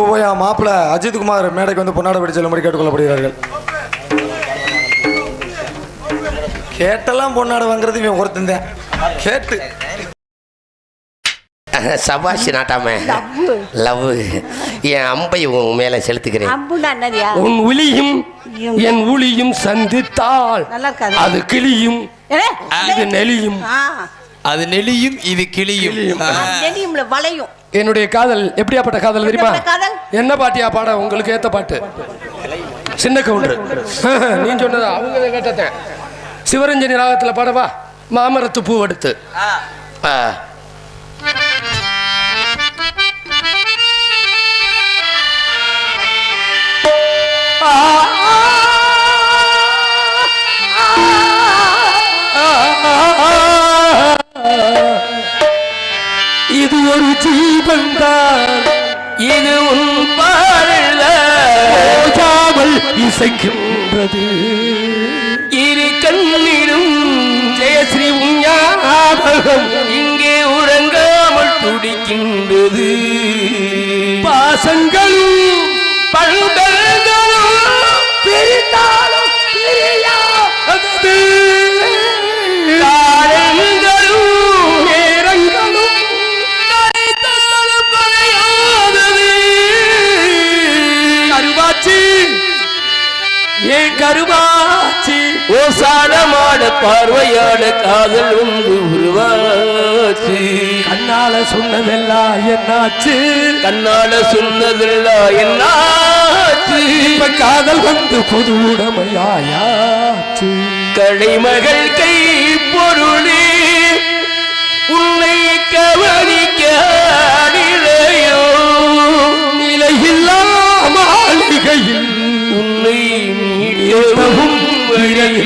போய் மாப்பிள்ள அஜித் குமார் மேடைக்கு வந்து பொன்னாட படி செல்லும்படி கேட்டுக்கொள்ளப்படுகிறார்கள். கேட்டெல்லாம் பொன்னாட வாங்குறது இவன் ஒருத்தன் கேட்டு சபாஷ் நாட்டாம லவ் என் அம்பை உன் மேல செலுத்துக்கிறேன். உன் ஒளியும் என் ஒளியும் சந்தித்தால் அது கிளியும் இது நெளியும், அது நெளியும் இது கிளியும் வளையும். என்னுடைய காதல் எப்படியாப்பட்ட காதல் தெரியுமா? என்ன பாட்டியா பாட உங்களுக்கு ஏத்த பாட்டு? சின்ன கவுண்டர் நீ சொன்னதா அவங்க கேட்டேன். சிவரஞ்சனி ராகத்துல பாடவா? மாமரத்து பூ எடுத்து இது ஒரு ஜீவன்தான், இது உன் பாடல் இசைக்கின்றது. இரு கண்ணிடும் ஜெயஸ்ரீ உன் ஞாபகம் இங்கே உறங்காமல் துடிக்கின்றது. பாசங்களும் பண்பர்களும் பிரித்தாலும் பிரியாதது. கருவாச்சி ஓசானமான பார்வையான காதல் ஒன்று உருவாச்சு. கண்ணால சொன்னதெல்லாம் என்னாச்சு? கண்ணால சொன்னதெல்லாம் என்னாச்சு? இப்ப காதல் வந்து பொது உடமையாயாச்சு. கலைமகள் கை பொருளே உன்னை கவனிக்க நிலையோ நிலையில்லா மாளிகையில் உன்னை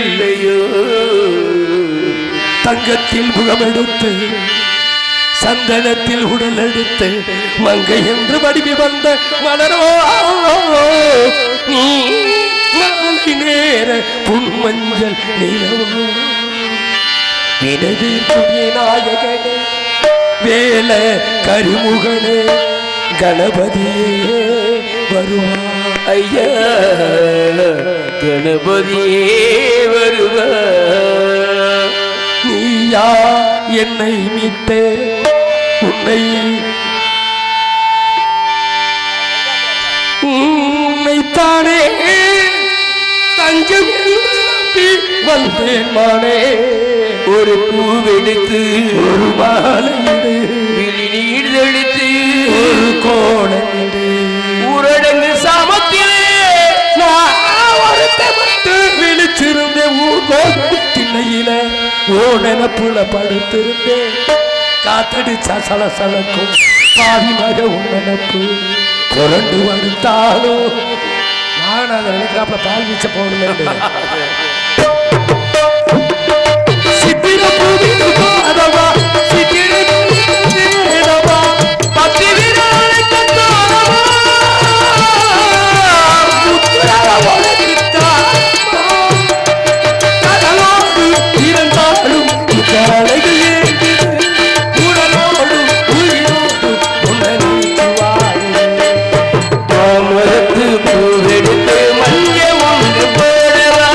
இல்லையோ. தங்கத்தில் முகமெடுத்து சந்தனத்தில் உடல் எடுத்து மங்கை என்று வடிவி வந்த மலரோ நீ நேர புன்மஞ்சள் நிலவோ. வினதீர்ப்புடைய நாயகனே வேல கருமுகனே கணபதியே வருவார். ஐயா கணபதியே வருவார். நீயா என்னை மீட்ட உன்னைத்தானே தஞ்சம் நம்பி வந்தேன் மானே. ஒரு பூவெடுத்து ஒரு மாலையிடு, விழி நீர் தெளித்து ஒரு கோலமிடு. ஊரடங்கு சாமத்திலே நான் விழிச்சிருந்தேன். திண்ணையில ஓ நினப்புல படுத்திருந்தேன். காத்தடிச்சா சலசலக்கும் பாதி மக உன் நினப்பு புரண்டு வடுத்தாலும் நான் அதை நினைக்கிறாப்ப பால் வீச்ச போகணுமே. சித்திர பூமிக்கு பாதவா சித்திர பத்தி பூவெடுத்து மஞ்சள் ஒன்று போடவா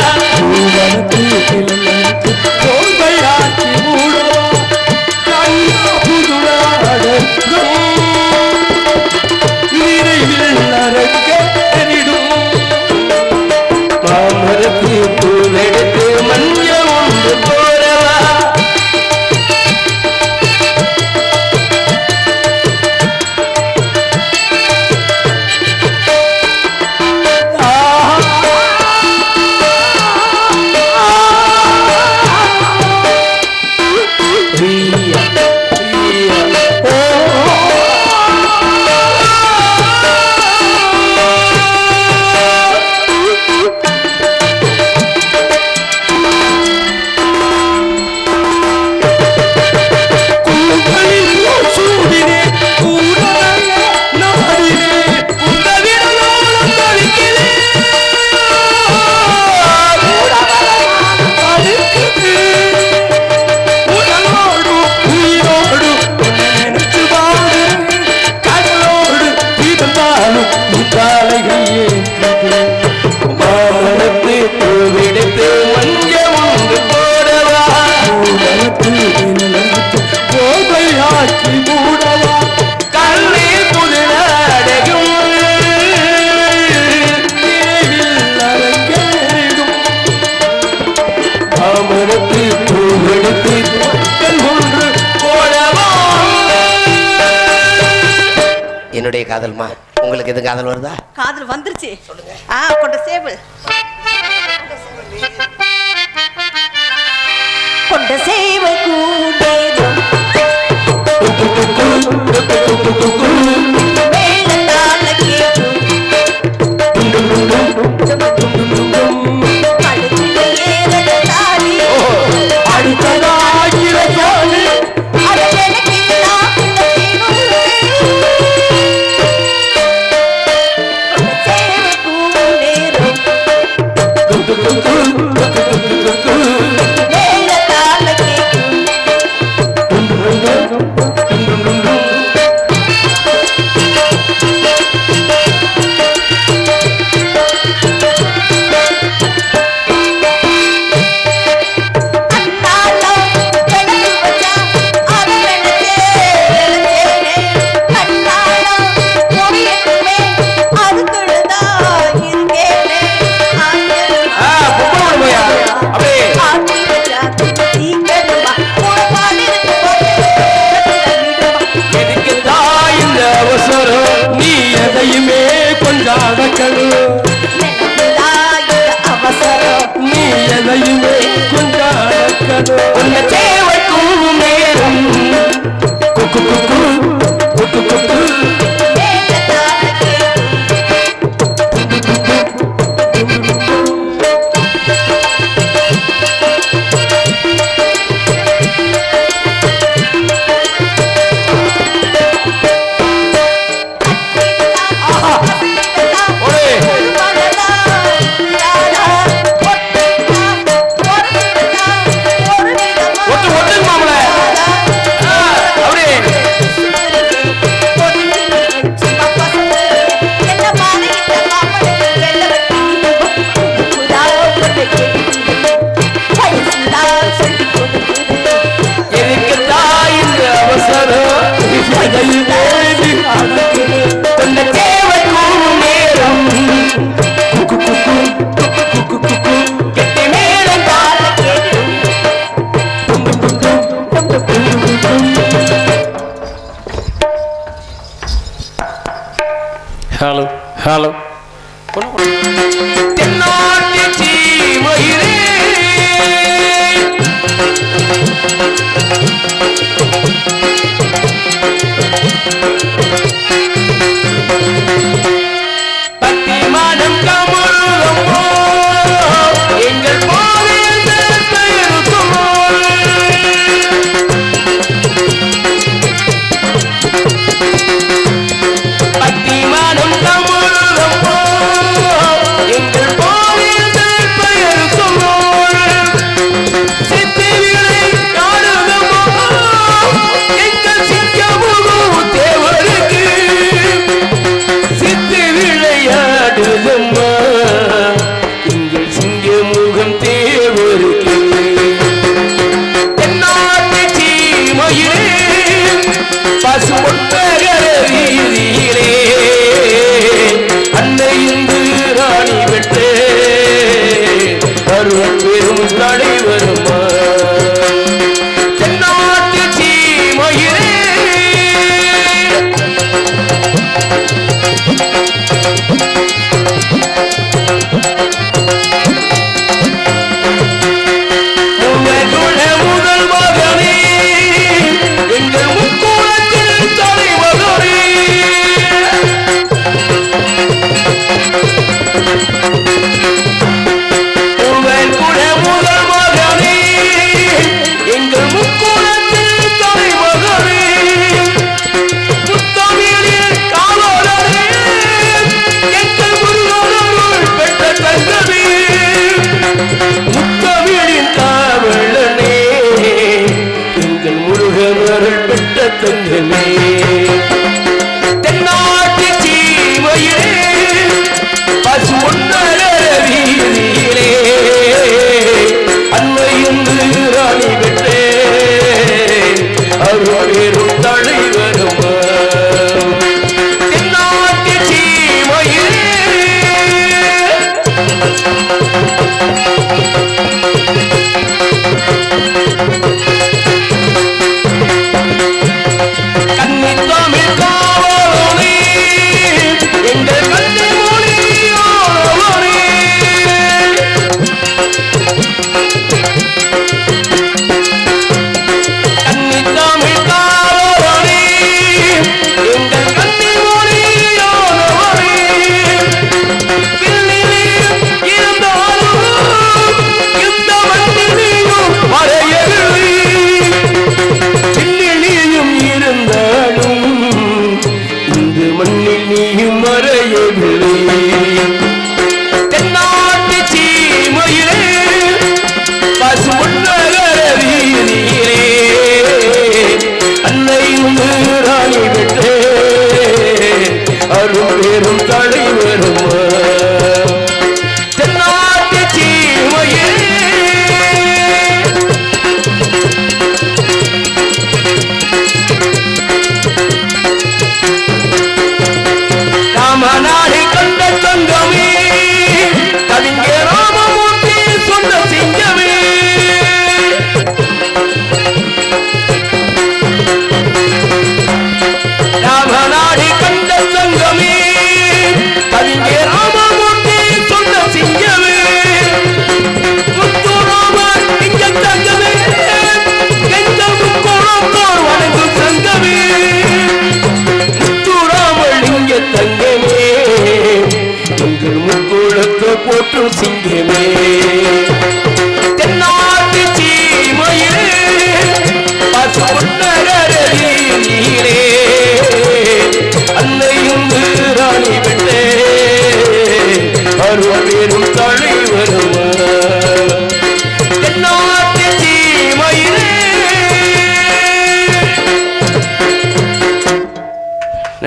என்னுடைய காதல்மா. உங்களுக்கு எது காதல் வருதா? காதல் வந்துருச்சு. கொண்ட சேவல் கொண்ட சேவல் கூடேதும் மேளதாள கேட்கும் அடுத்த ஏறத தாடி அடுத்ததாகிற ஜோடி அதெனக்கில்லாம் நீ எதையுமே கொஞ்சம் சேவைக்கும் நேரம் ஹலோ ஹலோ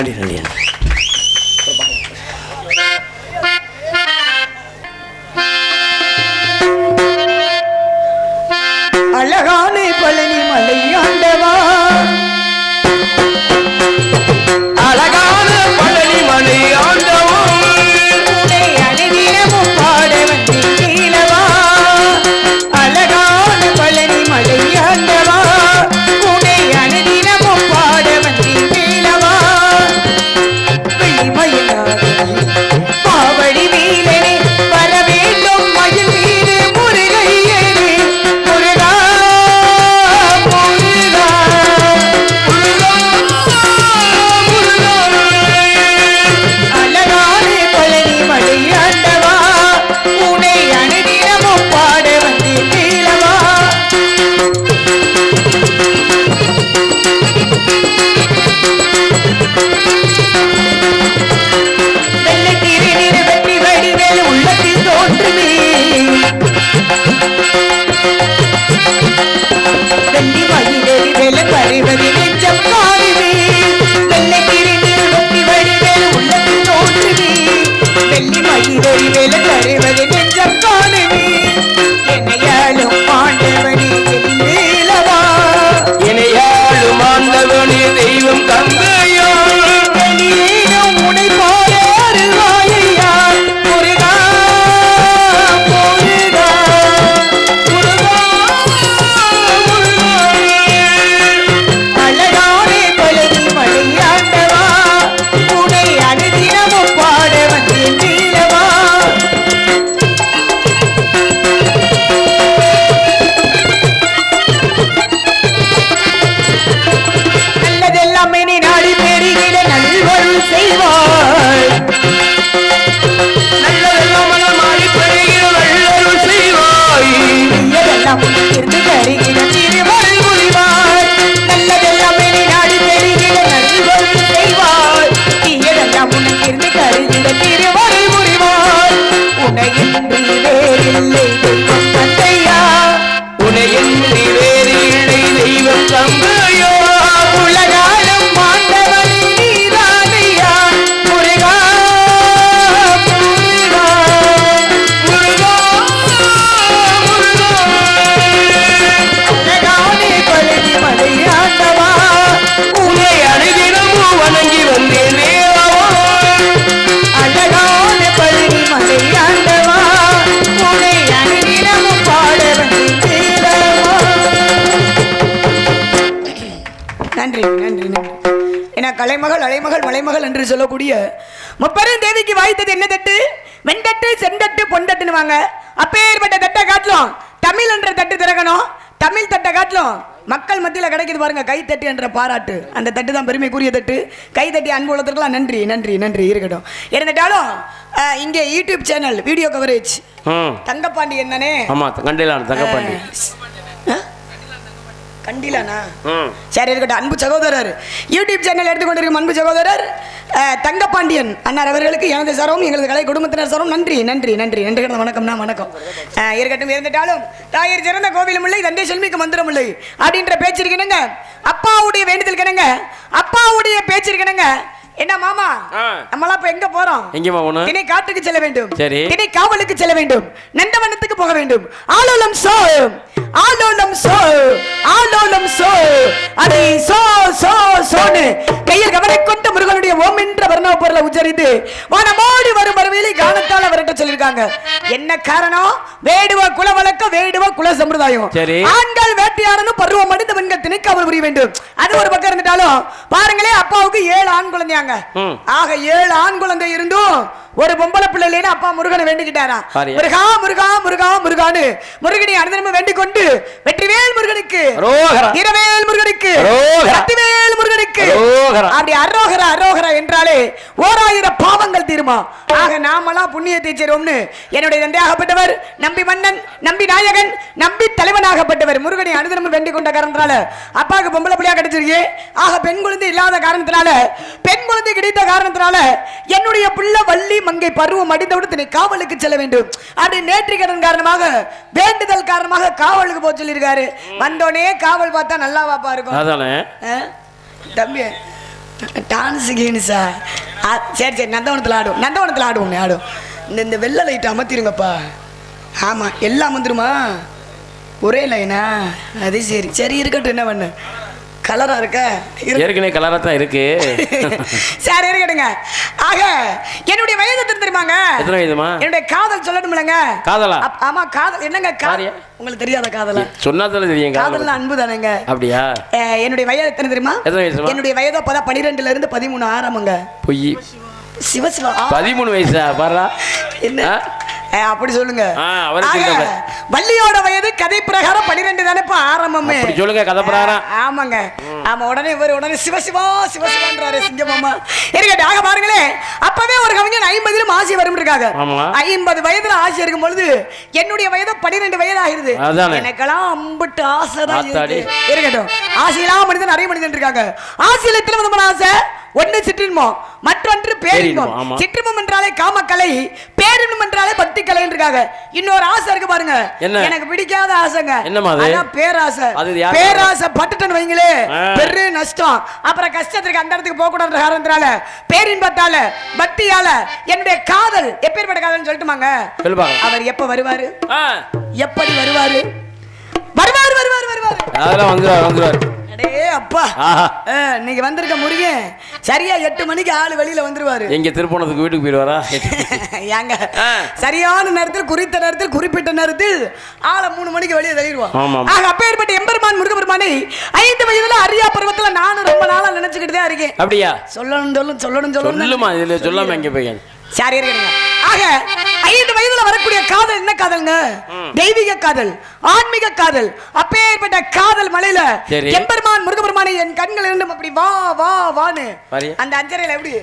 நன்றி நன்றி. அழகான பழனி மலை ஆண்டவா, அழகான பழனி மலை ஆண்டவா, உன்னை அனுதினமும் பாட வந்தேன் நீலவா. அழகான பழனி மலை ஆண்டவா, உன்னை அனுதினமும் பாட வந்தேன் நீலவா. வெள்ளிமயிலாடுதுறை மாவடி வீரனே, வர வேண்டும் மயில் மீது முருகையனே. முருகா முருகா அழகான பழனி மலை ஆண்டவா, உன்னை அனுதினமும் பாட வந்தேன் நீலவா. வெள்ளை திருநீர் வெற்றி வடிவேல் உள்ளத்தில் தோன்றுமே, வெள்ளி மயிலேறி வேலை பறிவது நெஞ்சம் காணுமே. வெள்ளை திருநீர் வெற்றி வடிவேல் உள்ளத்தில் தோன்றுமே, வெள்ளி மயிலேறி வேலை பறிவது நெஞ்சம் காணுமே. என்னையாலும் ஆண்டவனே என் நீலவா, இணையாளும் ஆண்டவனே தெய்வம் தந்தையோ, வெளியேனும் உனை போல அருள்வாயையா. முருகா முருகா முருகா அழகான பழனி மலை ஆண்டவா, உன்னை அனுதினமும் பாட வந்தேன் நீலவா. நல்லதெல்லாம் என்னை நாடி பெருகிட நல்வருள் செய்வாய். நல்லதெல்லாம் மனமாடி பெருகிற நல்லருள் செய்வாய். தீயதெல்லாம் உனக்கிருந்து தருகிற திருவருள் புரிவாய். நல்லதெல்லாம் என்னை நாடி பெருகிட நல்வருள் செய்வாய். தீயதெல்லாம் உனக்கிருந்து தருகிற திருவருள் புரிவாய். உன்னையின்றி வேறில்லை தெய்வம் தந்தையா, உனையின்றி வேறு இல்லை தெய்வம் தந்தையோ, உலகாலும் ஆண்டவனே நீதானையா. முருகா முருகா முருகா முருகா. அழகான பழனி மலை ஆண்டவா, உன்னை அனுதினமும் வணங்கி வந்தேன் தேவா. அழகான பழனி மலை ஆண்டவா, உன்னை அனுதினமும் பாட வந்தேன் தேவா. நன்றி நன்றி நன்றி. ஏன்னா கலைமகள் அலைமகள் மலைமகள் என்று சொல்லக்கூடிய முப்பெரும் தேவிக்கு வாய்த்தது என்ன தட்டு? வெண்தட்டு செந்தட்டு பொன்தட்டுன்னு வாங்க. அப்பேற்பட்ட தட்டை காட்டிலும் தமிழ் என்ற தட்டு திறக்கணும். தமிழ் தட்டை காட்டிலும் மக்கள் மத்தியில் கிடைக்குது பாருங்க கைத்தட்டு என்ற பாராட்டு. அந்த தட்டு தான் பெருமைக்குரிய தட்டு. கைத்தட்டி அன்பு உள்ளதற்கெல்லாம் நன்றி நன்றி நன்றி இருக்கட்டும். இருந்துட்டாலும் இங்கே YouTube channel video coverage Thangapandi என்னனே. ஆமா கண்டிலான தங்கப்பாண்டி. கண்டிலானா? சரி இருக்கட்டும். அன்பு சகோதரர் யூடியூப் சேனல் எடுத்துக்கொண்டிருக்கும் அன்பு சகோதரர் தங்கப்பாண்டியன் அண்ணார் அவர்களுக்கு எனது சார்பும் எங்களது கலை குடும்பத்தினர் சார்பும் நன்றி நன்றி நன்றி நன்றி. வணக்கம்னா வணக்கம். இருக்கட்டும். இருந்துட்டாலும் தாயர் சிறந்த கோவிலும் இல்லை, தந்தை செல்மிக்கு மந்திரம் இல்லை அப்படின்ற பேச்சு இருக்கணுங்க. அப்பாவுடைய வேண்டுதல் கிணங்க, அப்பாவுடைய பேச்சு இருக்கணுங்க. என்ன மாமா, நம்மளா இப்ப எங்க போறோம்? எங்கேமா போகணும்? திணை காட்டுக்கு செல்ல வேண்டும். சரி. திணை காவலுக்கு செல்ல வேண்டும். நந்தவனத்துக்கு போக வேண்டும். ஆலோலம் சோ ஆலோலம் சோ ஆலோலம் சோ அதை சோ சோ சோனு கையில் கவரை கொண்டு முருகனுடைய ஓம் என்ற வர்ணவ பொருளை உச்சரித்து வானமோடி வரும் வரவில்லை காணத்தால் அவர்கிட்ட சொல்லியிருக்காங்க. என்ன காரணம்? வேடுவ குல வழக்கம், வேடுவ குல சம்பிரதாயம். ஆண்கள் வேட்டையாடணும், பருவம் அடைந்த பெண்கள் திணைக்காவல் புரிய வேண்டும். அது ஒரு பக்கம் இருந்துட்டாலும் பாருங்களே, அப்பாவுக்கு 7 ஆண் குழந்தையாங்க. ஆக 7 ஆண் குழந்தை இருந்தும் ஒரு பொம்பளை பிள்ளை இல்லைன்னு அப்பா முருகனை வேண்டிக்கிட்டாரா. முருகா முருகா முருகா முருகான்னு முருகனை அனுதினமும் வேண்டிக் கொண்டு வெற்றிவேல் முருகனுக்கு, இரவேல் முருகனுக்கு, சக்திவேல் முருகனுக்கு அப்படி அரோகரா அரோகரா என்றாலே 1000 பாவங்கள் தீருமா. ஆக நாமெல்லாம் புண்ணியத்தை சேருவோம்னு என்னுடைய தந்தையாகப்பட்டவர் நம்பி மன்னன், நம்பி நாயகன், நம்பி தலைவனாகப்பட்டவர் முருகனை அனுதினமும் வேண்டிக் கொண்ட காரணத்தினால அப்பாவுக்கு பொம்பளை பிள்ளையா கிடைச்சிருக்கு. ஆக பெண் குழந்தை இல்லாத காரணத்தினால, பெண் குழந்தை கிடைத்த காரணத்தினால என்னுடைய பிள்ளை வள்ளி மங்கை பருவம் அடிந்தவுடன் தன்னை காவலுக்கு செல்ல வேண்டும் அப்படி நேற்று கடன் காரணமாக, வேண்டுதல் காரணமாக காவலுக்கு போக சொல்லியிருக்காரு. வந்தோடனே காவல் பார்த்தா நல்லா வாப்பா இருக்கும். அதானே தம்பி டான்ஸ் கேன்ஸா சரி சரி நந்தவனத்தில் ஆடுவோம் ஆடும் இந்த வெள்ளை லைட்டை அமர்த்திருங்கப்பா ஆமாம் எல்லாம் வந்துருமா ஒரே லைனா அது சரி சரி இருக்கட்டும் என்ன பண்ணு கலரா இருக்க ஏற்கனவே கலரா தான் இருக்கு சரி இருக்கட்டுங்க ஆக என்னுடைய வயது தெரியுமாங்க எத்தனை வயதுமா என்னுடைய காதல் சொல்லணும்லங்க காதலா ஆமா காதல் என்னங்க உங்களுக்கு தெரியாத காதலா சொன்னாதானே தெரியும் காதல்னா அன்பு தானேங்க அப்படியா என்னுடைய வயது எத்தனை தெரியுமா எத்தனை வயசு என்னுடைய வயது அப்பதான் 12 இருந்து 13 ஆரம்பங்க பொய் சிவசிவா 13 வயசா பாரா என்ன அப்படி சொல்லுங்க வள்ளியோட வயது கதை பிரகாரம் 12 தானே இப்ப ஆரம்பமே சொல்லுங்க கதை பிரகாரம் ஆமாங்க ஆமா உடனே சிவசிவா சிவசிவான்றாரு சிங்கமாமா இருக்கட்டும் ஆக பாருங்களே அப்பவே ஒரு கவிஞன் 50 ஆசை வரும் இருக்காங்க 50 வயதுல ஆசை இருக்கும் பொழுது என்னுடைய வயது 12 வயது ஆகிருது எனக்கெல்லாம் அம்பிட்டு ஆசை தான் இருக்கட்டும் ஆசையெல்லாம் மனிதன் நிறைய மனிதன் இருக்காங்க ஆசையில எத்தனை விதமான ஆசை ஒன்று சிற்றின்பம் மற்றொன்று பேரின்பம் சிற்றின்பம் என்றாலே காமக்கலை பேரின்பம் என்றாலே பக்தி கலை இருக்காங்க இன்னொரு ஆசை இருக்கு பாருங்க எனக்கு பிடிக்காத ஆசைங்க அதான் பேராசை பேராசை பட்டுட்டன்னு வைங்களே பெரிய நஷ்டம் அப்புறம் கஷ்டத்துக்கு அந்த இடத்துக்கு போக கூடாது காரணத்தினால பேரின்பத்தால பக்தியால என்னுடைய காதல் எப்பேற்பட்ட காதல்னு சொல்லட்டுமாங்க அவர் எப்ப வருவாரு எப்படி வருவாரு வருவாரு வருவாரு வருவாரு அதெல்லாம் வந்துருவாரு அப்பா நீங்க வந்திருக்க முருகன் சரியா 8 மணிக்கு ஆளு வெளியில வந்துருவாரு எங்க திருப்பணத்துக்கு வீட்டுக்கு போயிடுவாரா ஏங்க சரியான நேரத்தில் குறித்த நேரத்தில் குறிப்பிட்ட நேரத்தில் ஆளை 3 மணிக்கு வெளியே தள்ளிடுவான் அப்பேற்பட்ட எம்பெருமான் முருகபெருமானை 5 வயதுல அரியா பருவத்துல நானும் ரொம்ப நாளா நினைச்சுக்கிட்டு தான் இருக்கேன் அப்படியா சொல்லணும் சொல்லுமா இதுல சொல்லாம எங்க போய் சரி இருக்கீங்க ஆக 5 வயதுல வரக்கூடிய காதல் என்ன காதல்ங்க தெய்வீக காதல் ஆன்மீக காதல் அப்பேற்பட்ட காதல் மலையில எம்பெருமான் முருகபெருமானை என் கண்கள் இரண்டும் அப்படி வா வா வான்னு அந்த அஞ்சரையில எப்படி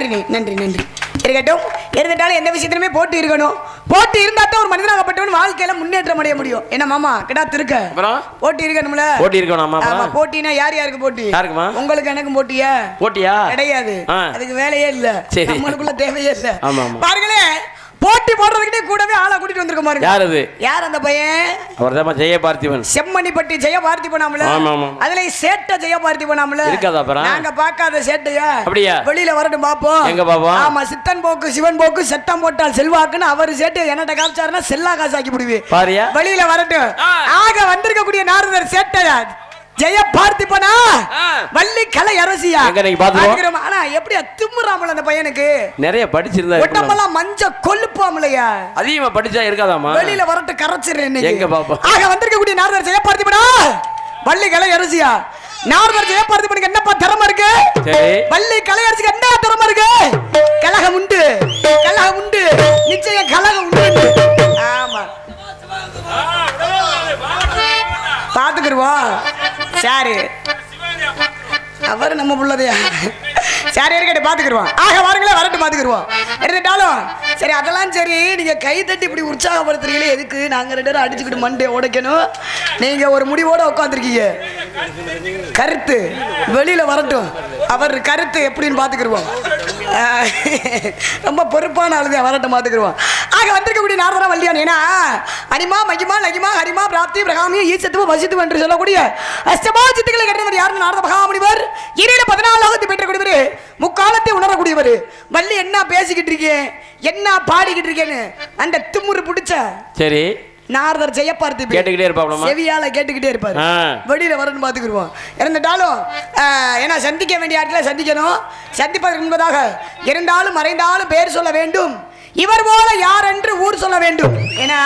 நன்றி நன்றி நன்றி. இருக்கட்டும், இருந்துட்டாலும் எந்த விஷயத்திலுமே போட்டி இருக்கணும். போட்டி இருந்தா தான் ஒரு மனிதனாகப்பட்டவன் வாழ்க்கையில முன்னேற்றம் அடைய முடியும். என்ன மாமா கிடாத்து இருக்க போட்டி இருக்கணும்ல? போட்டி இருக்கணும். ஆமா, போட்டினா யார் யாருக்கு போட்டி? யாருக்குமா? உங்களுக்கு எனக்கும் போட்டியா? போட்டியா கிடையாது, அதுக்கு வேலையே இல்ல, நம்மளுக்குள்ள தேவையே இல்ல. பாருங்களே, போட்டி போடுறதுக்கிட்டே கூடவே ஆளை கூட்டிட்டு வந்திருக்க மாதிரி. யார் அது? யார் அந்த பையன்? அவர்தான் ஜெய பார்த்திபன். செம்மணிப்பட்டி ஜெய பார்த்திபனாம்ல. அதுல சேட்ட ஜெய பார்த்திபனாம்ல இருக்காதா? நாங்க பார்க்காத சேட்டையா? அப்படியா? வெளியில வரட்டும் பாப்போம். எங்க பாப்போம்? ஆமா, சித்தன் போக்கு சிவன் போக்கு சட்டம் போட்டால் செல்வாக்குன்னு அவர் சேட்டை என்னட்ட காமிச்சாருன்னா செல்லா காசாக்கி விடுவேன். பாரியா? வெளியில வரட்டும். ஆக வந்திருக்க கூடிய நாரதர் சேட்டையா ஜெய பார்த்திபனா வள்ளி கலை அரசியா? ஆனா எப்படி திமுறாமல அந்த பையனுக்கு? நிறைய படிச்சிருந்தா ஒட்டமெல்லாம் மஞ்ச கொல்லுப்பாமலையா? அதிகமா படிச்சா இருக்காதாமா? வெளியில வரட்டு கரைச்சிடுறேன். எங்க பாப்பா? ஆக வந்திருக்க கூடிய நாரதர் ஜெய பார்த்திபனா வள்ளி கலை அரசியா. நாரதர் ஜெய பார்த்திபனுக்கு என்னப்பா திறமை இருக்கு? வள்ளி கலை அரசிக்கு என்ன திறமை இருக்கு? கலகம் உண்டு, கலகம் உண்டு, நிச்சயம் கலகம் உண்டு. ஆமா, பாத்துக்கிடுவோம். சரி, அவர் நம்ம புள்ளதையா? சரி, இருக்கட்டும், பாத்துக்கிடுவோம். ஆக வாருங்களே, வரட்டும், பாத்துக்கிடுவோம். இருந்துட்டாலும் சரி, அதெல்லாம் சரி. நீங்க கை தட்டி இப்படி உற்சாகப்படுத்துறீங்களே எதுக்கு? நாங்க 2 பேரும் அடிச்சுக்கிட்டு மண்டே உடைக்கணும். நீங்க ஒரு முடிவோட உட்காந்துருக்கீங்க. கருத்து வெளியில வரட்டும். அவர் கருத்து எப்படின்னு பாத்துக்கிடுவோம். ரொம்ப பொறுப்பான ஆளுதான், வரட்டும், பாத்துக்கிடுவோம். ஆக வந்திருக்கக்கூடிய நாரதரா வல்லியான் ஏன்னா அனிமா மகிமா லகிமா ஹரிமா பிராப்தி பிரகாமி ஈசத்துவம் வசித்துவம் என்று சொல்லக்கூடிய அஷ்டமா சித்துக்களை கட்டினவர் யாருன்னு நாரத மகாமுனிவர். இடையில 14 பெற்றக்கூடியவர், முக்காலத்தை உணரக்கூடியவர். வள்ளி என்ன பேசிக்கிட்டு இருக்கேன், என்ன பாடிக்கிட்டு இருக்கேன்னு அந்த திமுரு பிடிச்ச சரி நாரதர் ஜெய பார்த்திபன் கேட்டுக்கிட்டே இருப்பாங்க, செவியால கேட்டுக்கிட்டே இருப்பாரு. வெளியில வரணும், பாத்துக்கிடுவோம். இருந்துட்டாலும் ஏன்னா சந்திக்க வேண்டிய ஆட்களை சந்திக்கணும். சந்திப்பதற்கு முன்பதாக இருந்தாலும் மறைந்தாலும் பேர் சொல்ல வேண்டும். இவர் போல யார் என்று ஊர் சொல்ல வேண்டும். ஏன்னா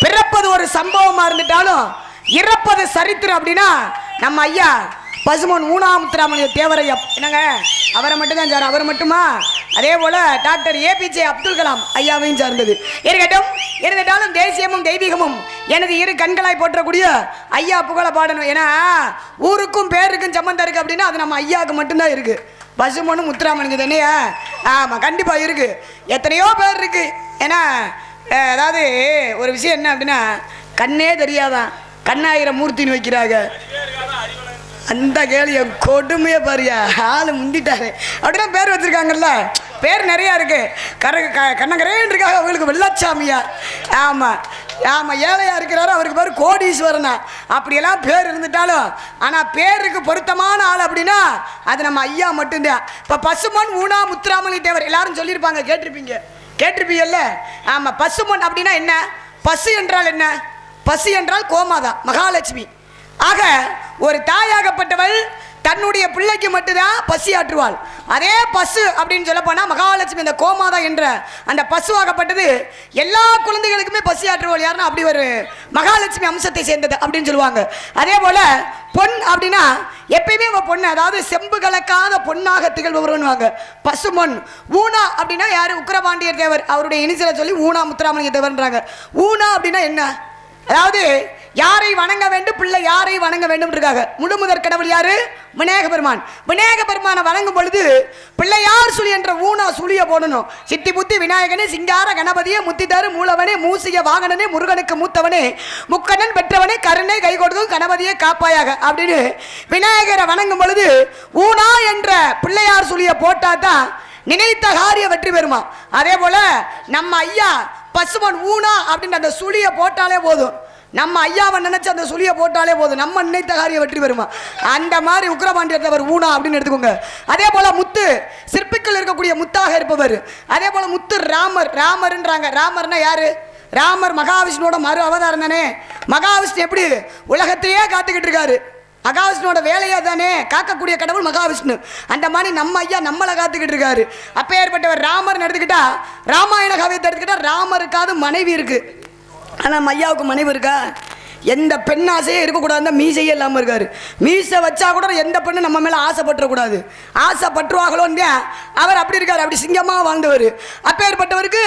பிறப்பது ஒரு சம்பவமா இருந்துட்டாலும் இறப்பது சரித்திரம். அப்படின்னா நம்ம ஐயா பசுமன் ஊனாமுத்துராமலிங்க தேவரையா என்னங்க, அவரை மட்டும்தான் சார். அவர் மட்டுமா? அதே போல டாக்டர் APJ அப்துல் கலாம் ஐயாவையும் சார்ந்தது. இருக்கட்டும், இருந்துட்டாலும் தேசியமும் தெய்வீகமும் எனது 2 கண்களாய் போற்றக்கூடிய ஐயா புகழ பாடணும். ஏன்னா ஊருக்கும் பேருக்கும் சம்பந்தம் இருக்கு அப்படின்னா அது நம்ம ஐயாவுக்கு மட்டும்தான் இருக்கு. பசுமனும் முத்துராமனுக்கு தானேயா? ஆமாம், கண்டிப்பாக இருக்கு. எத்தனையோ பேர் இருக்கு. ஏன்னா அதாவது ஒரு விஷயம் என்ன அப்படின்னா, கண்ணே தெரியாதான் கண்ணாயிர மூர்த்தின்னு வைக்கிறாங்க. அந்த கேள்விய கொடுமையே பாரியா, ஆளு முந்திட்டாரு அப்படின்னா பேர் வச்சிருக்காங்கல்ல. பேர் நிறையா இருக்கு. கண்ணகரேன்னு இருக்காங்க, அவங்களுக்கு வெள்ளச்சாமியா. ஆமாம் ஆமாம், ஏழையா இருக்கிறாரு, அவருக்கு பேர் கோடீஸ்வரனா. அப்படியெல்லாம் பேர் இருந்துட்டாலும் ஆனால் பேருக்கு பொருத்தமான ஆள் அப்படின்னா அது நம்ம ஐயா மட்டும்தான். இப்போ பசுமன் ஊனா முத்துராமலிங்க தேவர் எல்லாரும் சொல்லியிருப்பாங்க, கேட்டிருப்பீங்கல்ல. ஆமாம், பசுமன் அப்படின்னா என்ன? பசு என்றால் என்ன? பசு என்றால் கோமாதா மகாலட்சுமி. ஆக ஒரு தாயாகப்பட்டவள் தன்னுடைய பிள்ளைக்கு மட்டும்தான் பசி ஆற்றுவாள். அதே பசு அப்படின்னு சொல்ல போனா மகாலட்சுமி அந்த கோமாதா என்ற அந்த பசுவாகப்பட்டது எல்லா குழந்தைகளுக்குமே பசி ஆற்றுவாள். யாருன்னா அப்படி ஒரு மகாலட்சுமி அம்சத்தை சேர்ந்தது அப்படின்னு சொல்லுவாங்க. அதே போல பொன் அப்படின்னா எப்பயுமே பொண்ணு, அதாவது செம்பு கலக்காத பொண்ணாக திகழ்பவர்னுவாங்க பசுமொன். ஊனா அப்படின்னா யாரு? உக்கிரபாண்டியர் தேவர், அவருடைய இனிசியலை சொல்லி ஊனா முத்துராமலிங்க தேவர்ன்றாங்க. ஊனா அப்படின்னா என்ன? அதாவது யாரை வணங்க வேண்டும், பிள்ளை யாரை வணங்க வேண்டும் இருக்காங்க. முழுமுதற் கடவுள் யாரு? விநாயக பெருமான். விநாயக பெருமானை வணங்கும் பொழுது பிள்ளையார் சுழி என்ற ஊனா சுழிய போடணும். சித்தி புத்தி விநாயகனே, சிங்கார கணபதியே, முத்திதாரு மூலவனே, மூசிய வாகனனே, முருகனுக்கு மூத்தவனே, முக்கண்ணன் பெற்றவனே, கருணை கை கொடுக்கும் கணபதியே காப்பாயாக அப்படின்னு விநாயகரை வணங்கும் பொழுது ஊனா என்ற பிள்ளையார் சுழிய போட்டா தான் நினைத்த காரிய வெற்றி பெறுமா. அதே போல நம்ம ஐயா பசுமன் ஊனா அப்படின்னு அந்த சுழிய போட்டாலே போதும், நம்ம ஐயாவை நினைச்சு அந்த சுழிய போட்டாலே போதும், நம்ம நினைத்த காரியம் வெற்றி பெறுமா. அந்த மாதிரி உக்கிரபாண்டியர் ஊனா அப்படின்னு எடுத்துக்கோங்க. அதே போல முத்து, சிற்பிக்குள் இருக்கக்கூடிய முத்தாக இருப்பவர். அதே போல முத்து ராமர். ராமர்ன்றாங்க. ராமர்னா யாரு? ராமர் மகாவிஷ்ணுவோட மறு அவதாரம் தானே. மகாவிஷ்ணு எப்படி உலகத்தையே காத்துக்கிட்டு இருக்காரு, மகாவிஷ்ணுவோட வேலையா தானே காக்கக்கூடிய கடவுள் மகாவிஷ்ணு. அந்த மாதிரி நம்ம ஐயா நம்மளை காத்துக்கிட்டு இருக்காரு. அப்ப ஏற்பட்டவர் ராமர் எடுத்துக்கிட்டா, ராமாயண காவியத்தை எடுத்துக்கிட்டா ராமருக்காவது மனைவி இருக்கு, ஆனா நம்ம ஐயாவுக்கு மனைவி இருக்கா? எந்த பெண்ணாசையே இருக்கக்கூடாது, மீசையே இல்லாமல் இருக்காரு. மீசை வச்சா கூட எந்த பெண்ணு நம்ம மேலே ஆசைப்பட்டுறக்கூடாது. ஆசைப்பட்டுருவாங்களோன்னு அவர் அப்படி இருக்காரு. அப்படி சிங்கமாக வாழ்ந்தவர். அப்பேற்பட்டவருக்கு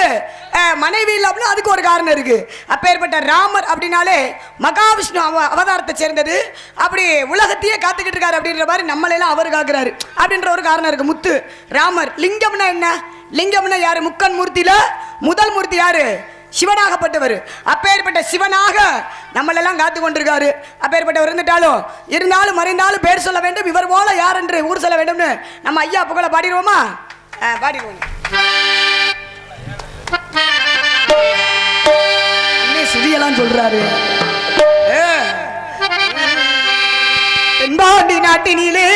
மனைவி இல்லை அப்படின்னா அதுக்கு ஒரு காரணம் இருக்கு. அப்பேற்பட்ட ராமர் அப்படின்னாலே மகாவிஷ்ணு அவதாரத்தை சேர்ந்தது. அப்படி உலகத்தையே காத்துக்கிட்டு இருக்காரு அப்படின்ற மாதிரி நம்மளெல்லாம் அவர் காக்குறாரு அப்படின்ற ஒரு காரணம் இருக்கு. முத்து ராமர். லிங்கம்னா என்ன? லிங்கம்னா யாரு? முக்கன் மூர்த்தியில முதல் மூர்த்தி யாரு? சிவனாகப்பட்டவர். அப்பேற்பட்ட சிவனாக நம்மளெல்லாம் காத்து கொண்டிருக்காரு. அப்பேற்பட்டவர் இருந்தாலும் மறைந்தாலும் பேர் சொல்ல வேண்டும், இவர் போல யார் என்று ஊர் சொல்ல வேண்டும்னு நம்ம ஐயா புகழ பாடிடுவோமா? பாடிடுவோம். சுதியெல்லாம் சொல்றாரு. தென்பாண்டி நாட்டினிலே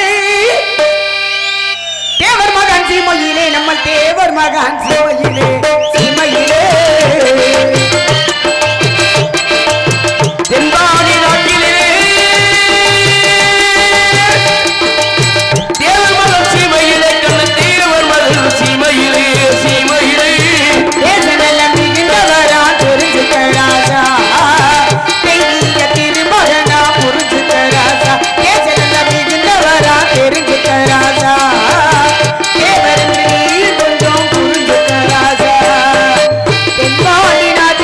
தேவர் மகான் சீமையிலே, நம்ம தேவர் மகான் சீமையிலே, சீமையிலே தென்பாண்டி நாட்டிலே தேவர் மகன் சீமையிலே, கண்ண தேவர் மகன் சீமையிலே, சீமையிலே தேசமெல்லாம் மிகுந்தவரா தெரிஞ்சுக்க ராஜா, தெய்வீக திருமகனா புரிஞ்சுக்க ராஜா, தேசமெல்லாம் மிகுந்தவரா தெரிஞ்சுக்க ராஜா, தேவரின் கொஞ்சம் புரிஞ்சுக்க ராஜா, தென்பாண்டி நாட்டு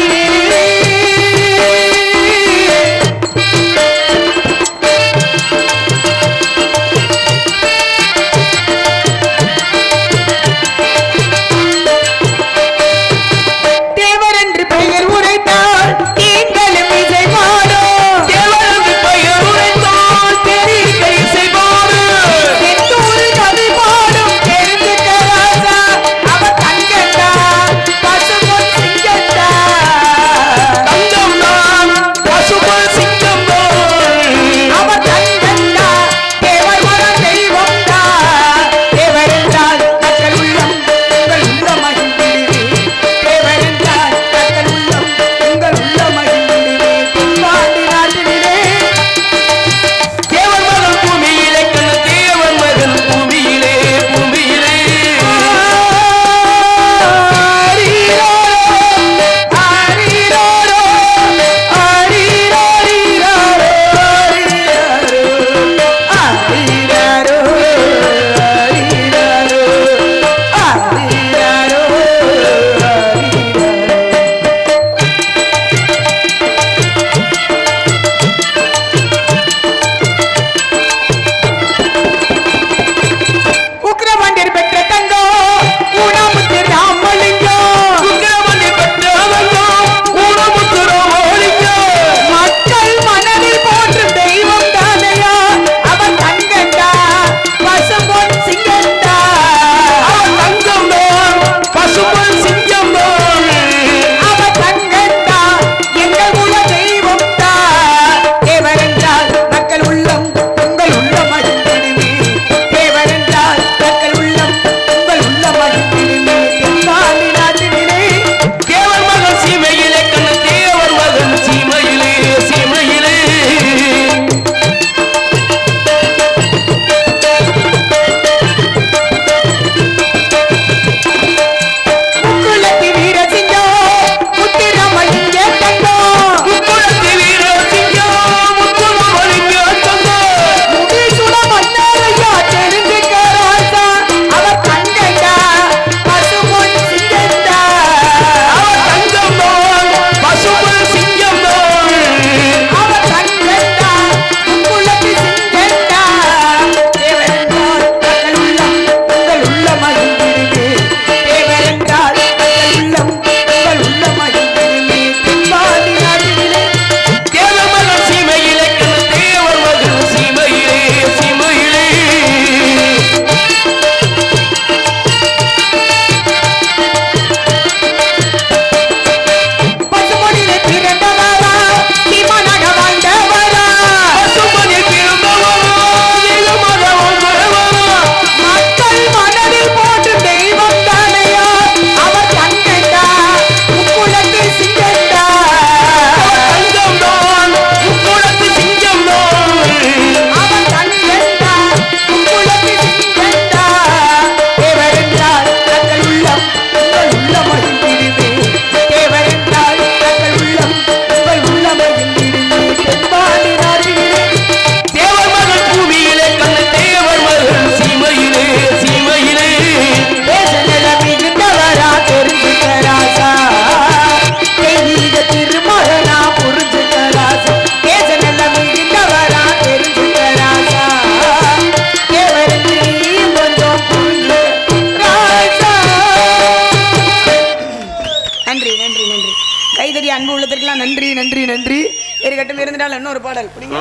இருந்தாலும் இன்னொரு பாடல் புரியுங்க.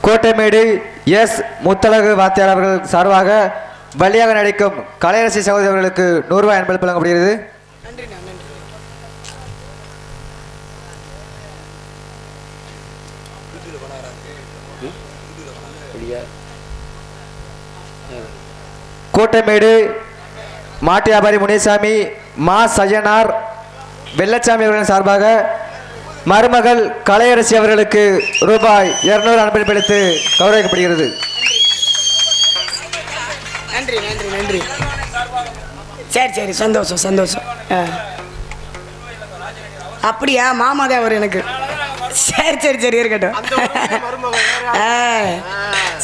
கோட்டைமேடு எஸ் முத்தழகு வாத்தியார் அவர்கள் சார்பாக பலியாக நடிக்கும் கலையரசி சகோதரர்களுக்கு 100 ரூபாய் அன்பளிப்பு வழங்கப்படுகிறது. கோட்டைமேடு மாட்டு வியாபாரி முனிசாமி மா சஜனார் வெள்ளச்சாமி அவர்களின் சார்பாக மருமகள் கலையரசி அவர்களுக்கு ரூபாய் 200 அன்பளிப்பளித்து கௌரவிக்கப்படுகிறது. நன்றி நன்றி நன்றி. சரி சரி சந்தோஷம் சந்தோஷம். அப்படியா மாமாதான் அவர் எனக்கு. சரி சரி சரி இருக்கட்டும்.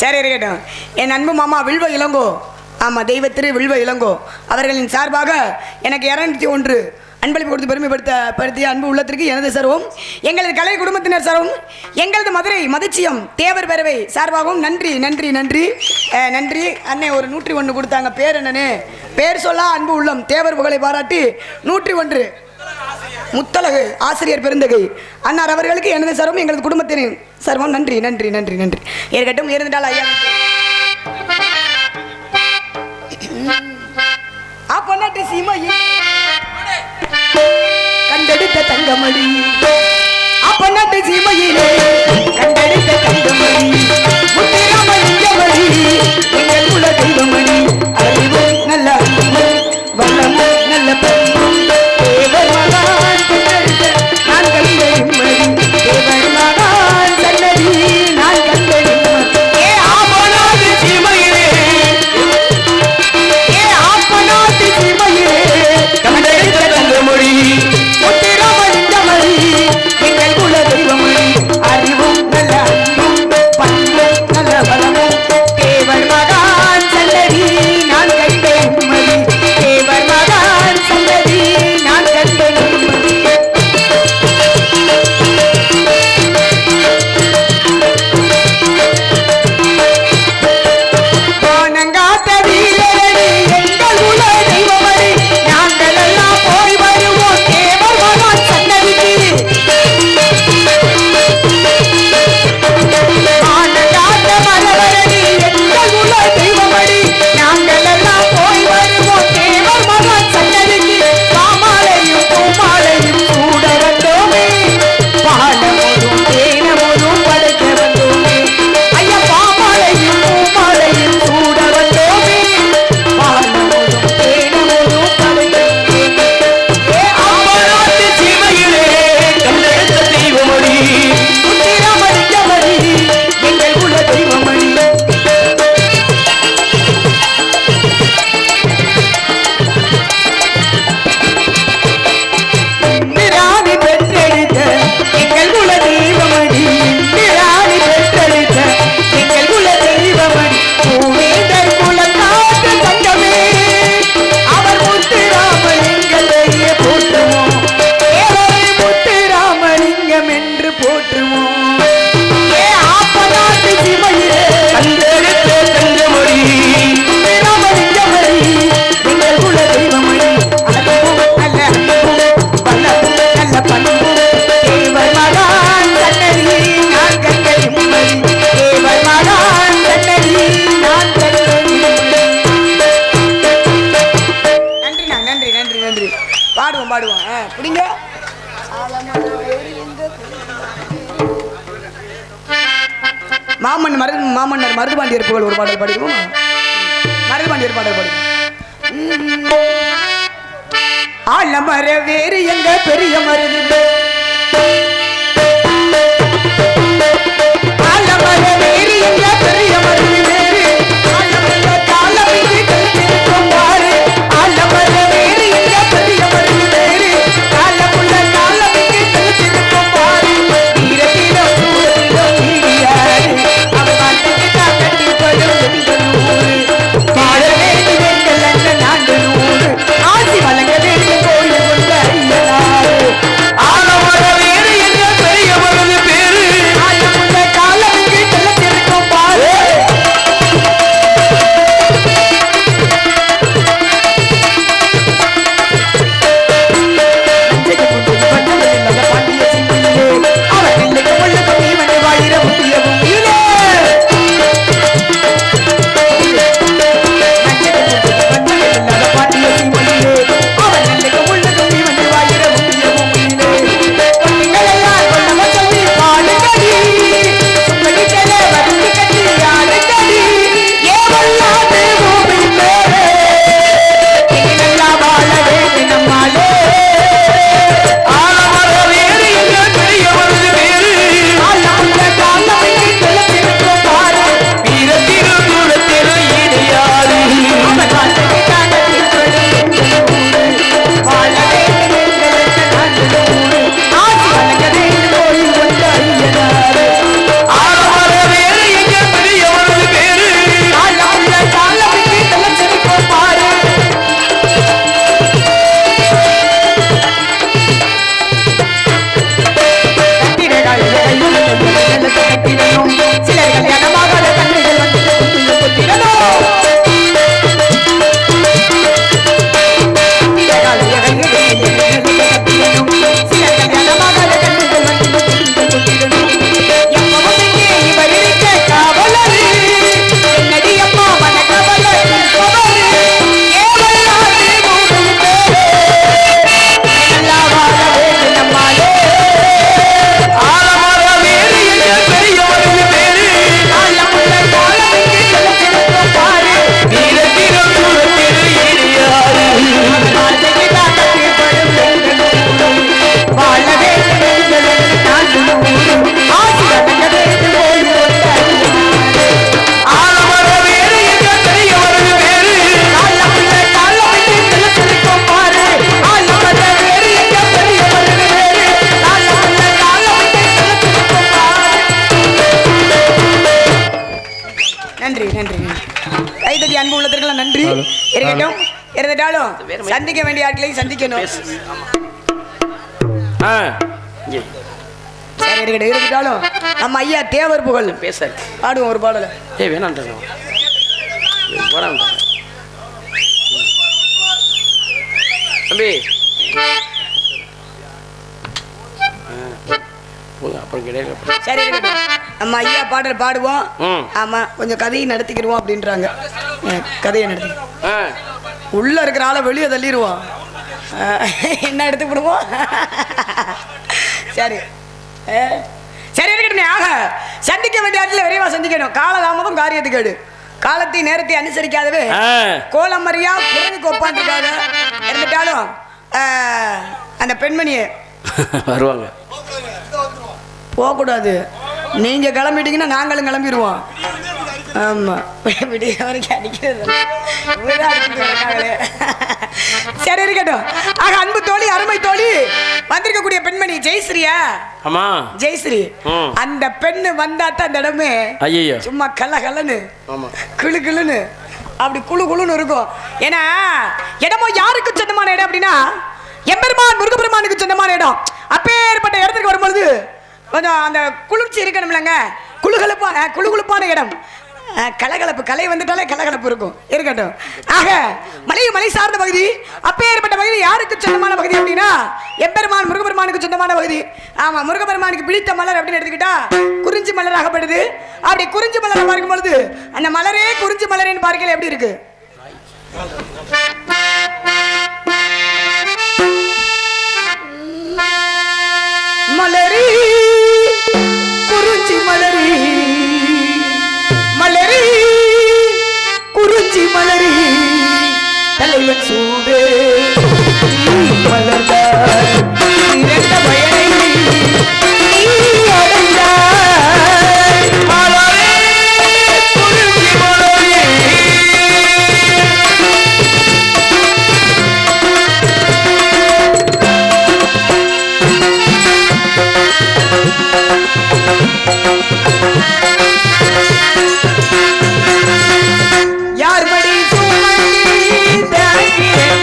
சரி இருக்கட்டும். என் அன்பு மாமா வில்வ இளங்கோ, ஆமாம் தெய்வத்திரு வில்வ இளங்கோ அவர்களின் சார்பாக எனக்கு 201 அன்பளிப்பு கொடுத்து பெருமைப்படுத்திய அன்பு உள்ளத்திற்கு எனது சர்வம், எங்களது கலை குடும்பத்தினர் சர்வம், எங்களது மதுரை மதிச்சியம் தேவர் பேரவை சார்பாகவும் நன்றி நன்றி நன்றி நன்றி. அண்ணே ஒரு 101 கொடுத்தாங்க. பேர் என்னன்னு பேர் சொல்லா அன்பு உள்ளம் தேவர் புகழை பாராட்டி 101 முத்தழகு ஆசிரியர் பெருந்தகை அன்னார் அவர்களுக்கு எனது சர்வம், எங்களது குடும்பத்தினர் சர்வம் நன்றி நன்றி நன்றி நன்றி. இருக்கட்டும் இருந்துட்டால் ஐயா பொன்னாட்டு சீமையில் கண்டெடுத்த தங்கமணி, அப்பநாட்டு சீமையிலே கண்டெடுத்த தங்கமணி, முத்திராமலிங்கமணி எங்கள் குல தெய்வமணி, அறிவும் நல்ல வல்லமும் நல்ல பண்பும் தேவர் மகான் கண்டெடுத்த நான் கண்ட நிம்மதி, தேவர் மகான் சன்னதி நான் கண்ட நிம்மதி. ஏ ஆப்பநாட்டு சீமையிலே, ஏ ஆப்பநாட்டு சீமையிலே கண்டெடுத்த தங்கமணி, முத்திராமலிங்கமணி எங்கள் குல தெய்வமணி, அறிவும் நல்ல அன்பும் பண்பும் நல்ல பலமும் தேவர் மகான் சன்னதி நான் கண்ட நிம்மதி, தேவர் மகான் சன்னதி நான் கண்ட நிம்மதி. வானங்காத்த வீரனே எங்கள் குல தெய்வமணி, நாங்கள் எல்லாம் போய் வருவோம் தேவர் மகான் சன்னதிக்கு. வானங்காத்த மலவரணி எங்கள் குல தெய்வமணி, நாங்கள் எல்லாம் போய் வருவோம் தேவர் மகான் சன்னதிக்கு. பாமாலையும் பூமாலையும் சூட வந்தோமே, பாலமோதும் தேனமோதும் படைக்க வந்தோமே, ஐயா பாமாலையும் பூமாலையும் சூட வந்தோமே, பாலமோதும் தேனமோதும் படைக்க வந்தோமே. ஏ ஆப்பநாட்டு சீமையிலே கண்டெடுத்த தெய்வமணி, முத்திராமலிங்கமணி எங்கள் குல தெய்வமணி. நிராணி பெற்றெடுத்த எங்கள் குல தெய்வமணி, நிராணி பெற்றெடுத்த எங்கள் குல தெய்வமணி, பூவேந்தர் குலநாட்டு தங்கமே அவர் முத்துராமலிங்கத்தையே போற்றுவோம், தேவரை முத்துராமலிங்கம் என்று போற்றுவோம். ஏ ஆப்பநாட்டு சீமையிலே கண்டெடுத்த தங்கமணி, முத்துராமலிங்கமணி எங்கள் குல தெய்வமணி, அறிவும் நல்ல அன்பும் பலமும் நல்ல பண்பும் தேவர் மகான் சன்னதி நான் கண்ட நிம்மதி, தேவர் மகான் சன்னதி நான் கண்ட நிம்மதி. நன்றிண்ணா நன்றி நன்றி நன்றி. பாடுவோம் பாடுவோம் பிடிங்க. மாமன்னர் மருதுபாண்டியர் புகழ் ஒரு பாடல் பாடிக்குவோம். மருதுபாண்டியர் பாடல் பாடுவோம். ஆலமர வேறு எங்க பெரிய மருது, ஆலமர வேறு எங்க பெரிய மருது வேறு, ஆலமர காலமின்றி கழித்திருக்கும் பாரு, ஆலமர வேறு எங்க பெரிய மருது வேறு, காலமுள்ள காலமின்றி கழித்திருக்கும் பாரு, தீரத்திலும் தூரத்திலும் நீடியாரு அவர் வாழ்க்கைக்கு தான் கட்டிப்படும் வெண்கள் நூறு, வாழ வேண்டி வெண்கள் அந்த 400 ஆசி வழங்க வேண்டும் கோயில் கொண்ட ஐயனாரு, நன்றி. இருக்கட்டும், இருந்துட்டாலும் சந்திக்க வேண்டிய ஆட்களையும் சந்திக்கணும். சரி இருக்கட்டும், இருக்கட்டாலும் நம்ம ஐயா தேவர் புகழ் பேச பாடுவோம் ஒரு பாடல. வேணாம் தம்பி அப்புறம் கிடையாது. சரி இருக்கட்டும், நம்ம ஐயா பாடல் பாடுவோம். ஆமா, கொஞ்சம் கதையை நடத்திக்கிடுவோம் அப்படின்றாங்க. கதையை நடத்தி உள்ள இருக்கிற ஆளை வெளியே தள்ளிடுவோம். என்ன எடுத்துக்கிடுவோம். சரி சரி இருக்கட்டும். ஆக சந்திக்க வேண்டிய ஆட்சியில் விரைவாக சந்திக்கணும். காலதாமதம் காரியத்துக்கு காலத்தை நேரத்தை அனுசரிக்காதவே கோலமரியா குரங்கு கோப்பான்றிருக்காங்க. இருந்துட்டாலும் அந்த பெண்மணியை வருவாங்க. போகக்கூடாது. நீங்க கிளம்பிட்டீங்கன்னா நாங்களும் கிளம்பிடுவோம். ஆமா, விடிய வரைக்கும் அடிக்கிறது. சரி இருக்கட்டும். ஆக அன்பு தோழி, அருமை தோழி, வந்திருக்கக்கூடிய பெண்மணி ஜெயஸ்ரீயா? ஆமா, ஜெயஸ்ரீ. அந்த பெண்ணு வந்தாத்தான் அந்த இடமே ஐயோ சும்மா கல்லன்னு கிளு கிளுன்னு அப்படி குழு குழுன்னு இருக்கும். ஏன்னா இடமோ யாருக்கு சொந்தமான இடம் அப்படின்னா எம்பெருமான் முருகப்பெருமானுக்கு சொந்தமான இடம். அப்பேற்பட்ட இடத்துக்கு வரும்பொழுது கொஞ்சம் அந்த குளிர்ச்சி இருக்கணும்லங்க. குளுகுளுப்பான இடம். கலகலப்பு கலை வந்துட்டாலே கலகலப்பு இருக்கும். இருக்கட்டும். ஆக மலை சார்ந்த பகுதி. அப்பேற்பட்ட பகுதி யாருக்கு சொந்தமான பகுதி அப்படின்னா எம்பெருமான் முருகப்பெருமானுக்கு சொந்தமான பகுதி. ஆமா, முருகப்பெருமானுக்கு பிடித்த மலர் அப்படின்னு எடுத்துக்கிட்டா குறிஞ்சி மலர் ஆகப்படுது. அப்படி குறிஞ்சி மலரை பார்க்கும் பொழுது அந்த மலரே குறிஞ்சி மலரின்னு பார்க்கல எப்படி இருக்கு. மலரி குறிஞ்சி மலரி, மலரி குறிஞ்சி மலரி, தலைவன் சூடு மலர்ந்தார் இரண்ட பயனை அடைந்தார். மலரே குறிஞ்சி மலரி. யார் மடி சுமந்தி தாங்கிய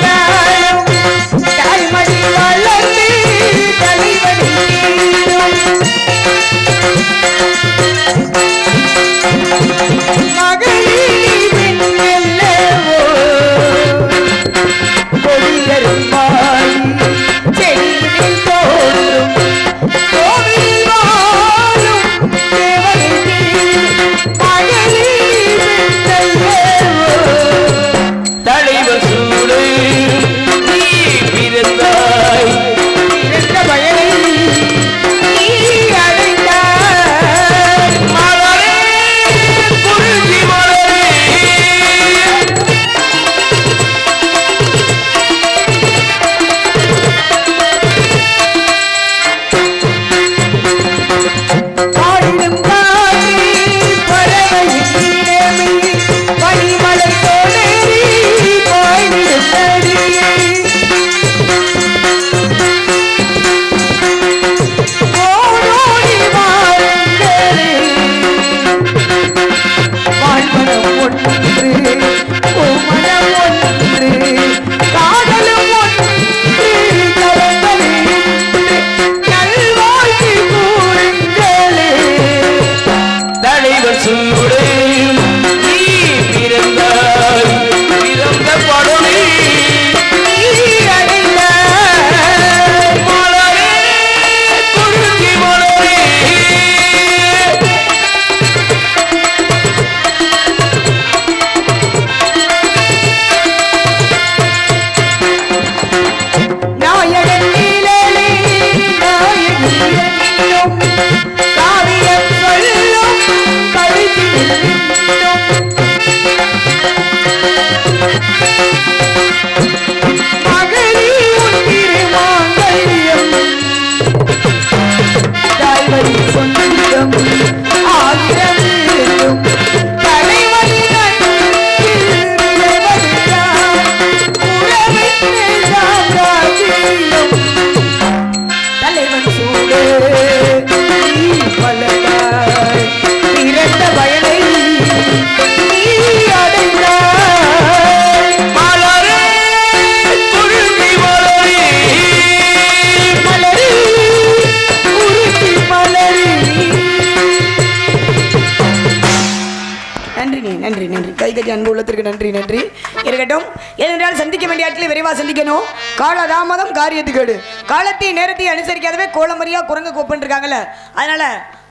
கைத்தட்டி அன்பு உள்ளத்திற்கு நன்றி நன்றி இருக்கட்டும். ஏனென்றால் சந்திக்க வேண்டிய ஆட்களை விரைவாக சந்திக்கணும். கால தாமதம் காரியத்துக்கேடு. காலத்தையும் நேரத்தையும் அனுசரிக்காதவே கோலமரியா குரங்கு கோப்பன் இருக்காங்கல்ல, அதனால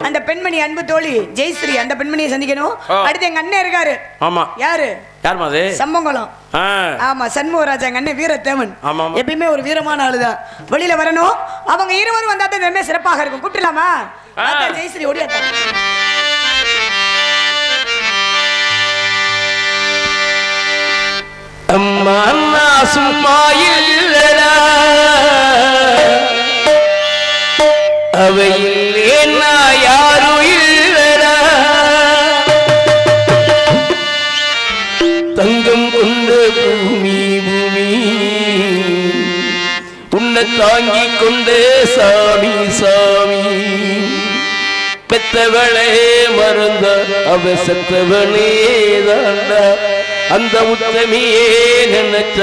அந்த பெண்மணி அன்பு தோழி ஜெயஸ்ரீ அந்த பெண்மணியை சந்திக்கணும். அடுத்து எங்க அண்ணன் இருக்காரு. ஆமா. யாரு? யாருமா அது? சம்பங்குளம். ஆமா, சண்முகராஜா எங்க அண்ணன் வீரத்தேவன். எப்பயுமே ஒரு வீரமான ஆளுதான். வெளியில வரணும். அவங்க இருவரும் வந்தா தான் சிறப்பாக இருக்கும். கூப்பிடலாமா? ஜெயஸ்ரீ ஓடியாத்தா. அம்மா அண்ணா சும்மா இல்லடா, அவையில் என்ன யாரும் இல்லடா, தங்கம் கொண்ட பூமி பூமி உன்னை தாங்கி கொண்டே சாமி சாமி, பெத்தவளே மறந்த அவ செத்தவனே தாண்டா, அந்த உத்தமியே நினைச்ச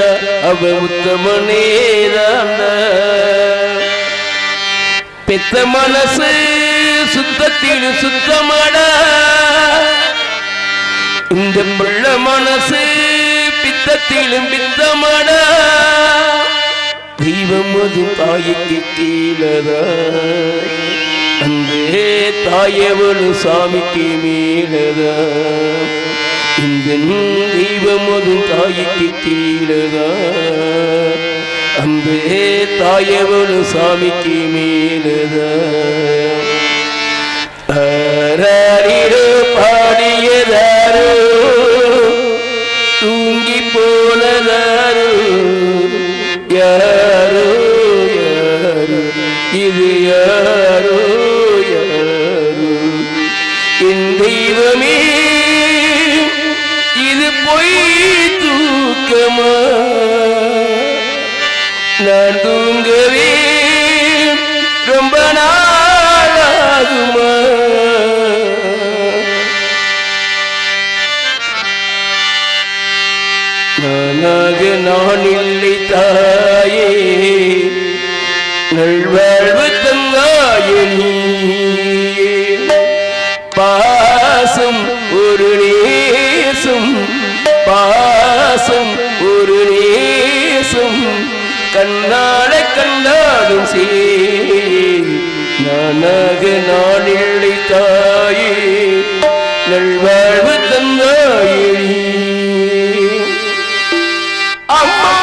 அவ உத்தமனே தாண்டா, பெத்த மனசு சுத்தத்தில் சுத்தமாடா, இந்த பிள்ள மனசு பித்தத்திலும் பித்தமாடா, தெய்வம் அது தாய்க்கு கீழதா, அந்த தாயவனு சாமிக்கு மேலதா, இந்த தெய்வம் அது தாய்க்கு கீழதா, அந்த தாயவனு சாமிக்கு மேலதா, பாடியதாரோ தூங்கி போனதாரோ, யாரோ யாரோ இது யாரோ யாரோ, என் தெய்வமே இது பொய் தூக்கமா, நான் தூங்கவே ரொம்ப நாளாகுமா, நானாக நான் இல்லை தாயே, நல்வாழ்வு தந்தாயனி, பாசம் ஒரு நேசம், பாசம் ஒரு நேசம், கண்ணாட கண்டாடும் சே, நானாக நான் இல்லை தாயே, நல்வாழ்வு தந்தாயனி, அம்மா